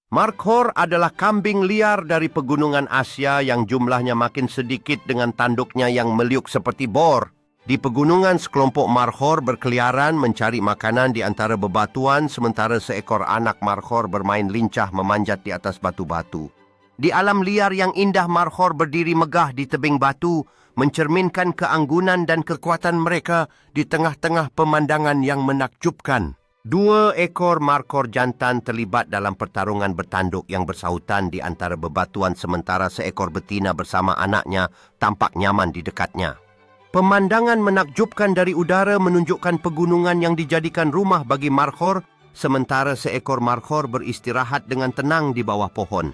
Markhor adalah kambing liar dari pegunungan Asia yang jumlahnya makin sedikit dengan tanduknya yang meliuk seperti bor. Di pegunungan, sekelompok markhor berkeliaran mencari makanan di antara bebatuan sementara seekor anak markhor bermain lincah memanjat di atas batu-batu. Di alam liar yang indah, markhor berdiri megah di tebing batu, mencerminkan keanggunan dan kekuatan mereka di tengah-tengah pemandangan yang menakjubkan. 2 ekor markhor jantan terlibat dalam pertarungan bertanduk yang bersahutan di antara bebatuan sementara seekor betina bersama anaknya tampak nyaman di dekatnya. Pemandangan menakjubkan dari udara menunjukkan pegunungan yang dijadikan rumah bagi markhor sementara seekor markhor beristirahat dengan tenang di bawah pohon.